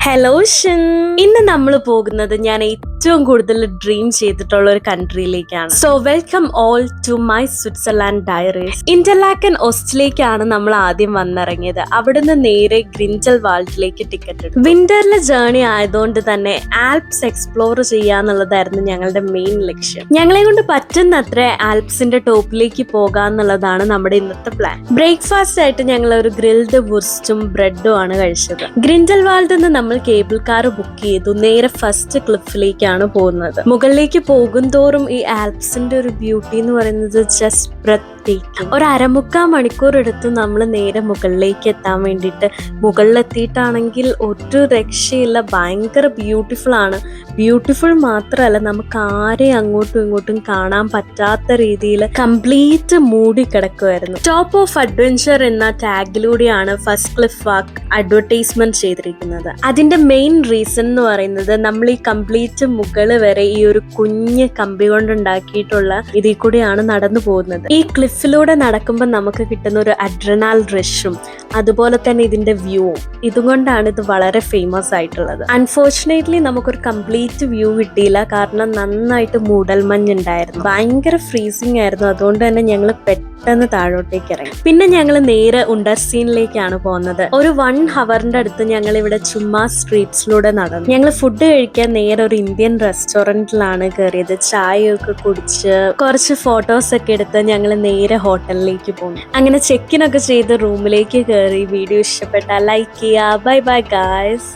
Hello ഷൻ, ഇന്ന് നമ്മൾ പോകുന്നത് ഞാൻ ഏറ്റവും കൂടുതൽ ഡ്രീം ചെയ്തിട്ടുള്ള ഒരു കൺട്രിയിലേക്കാണ്. So welcome all to my Switzerland diaries. Interlaken ഓസ്റ്റിലേക്കാണ് നമ്മൾ ആദ്യം വന്നിറങ്ങിയത്. അവിടുന്ന് നേരെ ഗ്രിൻഡൽ വാൾഡിലേക്ക് ടിക്കറ്റ് എടുത്തു. വിന്ററിലെ ജേർണി ആയതുകൊണ്ട് തന്നെ ആൽപ്സ് എക്സ്പ്ലോർ ചെയ്യാന്നുള്ളതായിരുന്നു ഞങ്ങളുടെ മെയിൻ ലക്ഷ്യം. ഞങ്ങളെ കൊണ്ട് പറ്റുന്നത്ര ആൽപ്സിന്റെ ടോപ്പിലേക്ക് പോകാന്നുള്ളതാണ് നമ്മുടെ ഇന്നത്തെ പ്ലാൻ. ബ്രേക്ക്ഫാസ്റ്റ് ആയിട്ട് ഞങ്ങൾ ഒരു ഗ്രിൽഡ് വുർസ്റ്റും ബ്രെഡും ആണ് കഴിച്ചത്. ഗ്രിൻഡൽ വാൾഡിൽ നിന്ന് നമ്മൾ കേബിൾ കാർ ബുക്ക് ചെയ്തു. നേരെ ഫസ്റ്റ് ക്ലിഫിലേക്കാണ് പോകുന്നത്. മുകളിലേക്ക് പോകും തോറും ഈ ആൽപ്സിന്റെ ഒരു ബ്യൂട്ടി എന്ന് പറയുന്നത് ജസ്റ്റ് ഒരു 1/4 മണിക്കൂർ എടുത്ത് നമ്മൾ നേരെ മുകളിലേക്ക് എത്താൻ വേണ്ടിയിട്ട്. മുകളിലെത്തിയിട്ടാണെങ്കിൽ ഒരു രക്ഷയില്ല, ഭയങ്കര ബ്യൂട്ടിഫുൾ ആണ്. ബ്യൂട്ടിഫുൾ മാത്രമല്ല, നമുക്ക് ആരെയും അങ്ങോട്ടും ഇങ്ങോട്ടും കാണാൻ പറ്റാത്ത രീതിയിൽ കംപ്ലീറ്റ് മൂടി കിടക്കുമായിരുന്നു. ടോപ്പ് ഓഫ് അഡ്വഞ്ചർ എന്ന ടാഗിലൂടെയാണ് ഫസ്റ്റ് ക്ലിഫ് വാക്ക് അഡ്വർടൈസ്മെന്റ് ചെയ്തിരിക്കുന്നത്. അതിന്റെ മെയിൻ റീസൺ എന്ന് പറയുന്നത് നമ്മൾ ഈ കംപ്ലീറ്റ് മുകള് വരെ ഈ ഒരു കുഞ്ഞ് കമ്പി കൊണ്ടുണ്ടാക്കിയിട്ടുള്ള ഇതിൽ കൂടെയാണ് നടന്നു പോകുന്നത്. ഈ ക്ലിഫിലൂടെ നടക്കുമ്പോൾ നമുക്ക് കിട്ടുന്ന ഒരു അഡ്രനാൽ റഷും അതുപോലെ തന്നെ ഇതിന്റെ വ്യൂവും ഇതുകൊണ്ടാണ് ഇത് വളരെ ഫേമസ് ആയിട്ടുള്ളത്. അൺഫോർച്ചുനേറ്റ്ലി നമുക്കൊരു കംപ്ലീറ്റ് വ്യൂ കിട്ടിയില്ല, കാരണം നന്നായിട്ട് മൂടൽമഞ്ഞുണ്ടായിരുന്നു. ഭയങ്കര ഫ്രീസിങ് ആയിരുന്നു. അതുകൊണ്ട് തന്നെ ഞങ്ങൾ പെട്ടെന്ന് താഴോട്ടേക്ക് ഇറങ്ങി. പിന്നെ ഞങ്ങൾ നേരെ ഉണ്ടർസീനിലേക്കാണ് പോകുന്നത്. ഒരു 1 ഹവറിന്റെ അടുത്ത് ഞങ്ങൾ ഇവിടെ ചുമ്മാ സ്ട്രീറ്റ്സിലൂടെ നടന്നു. ഞങ്ങൾ ഫുഡ് കഴിക്കാൻ നേരെ ഒരു ഇന്ത്യൻ റെസ്റ്റോറന്റിലാണ് കയറിയത്. ചായയൊക്കെ കുടിച്ച് കുറച്ച് ഫോട്ടോസ് ഒക്കെ എടുത്ത് ഞങ്ങൾ നേരെ ഹോട്ടലിലേക്ക് പോകും. അങ്ങനെ ചെക്കിനൊക്കെ ചെയ്ത് റൂമിലേക്ക് കയറി. വീഡിയോ ഇഷ്ടപ്പെട്ടാൽ ലൈക്ക് ചെയ്യുക. Bye bye guys.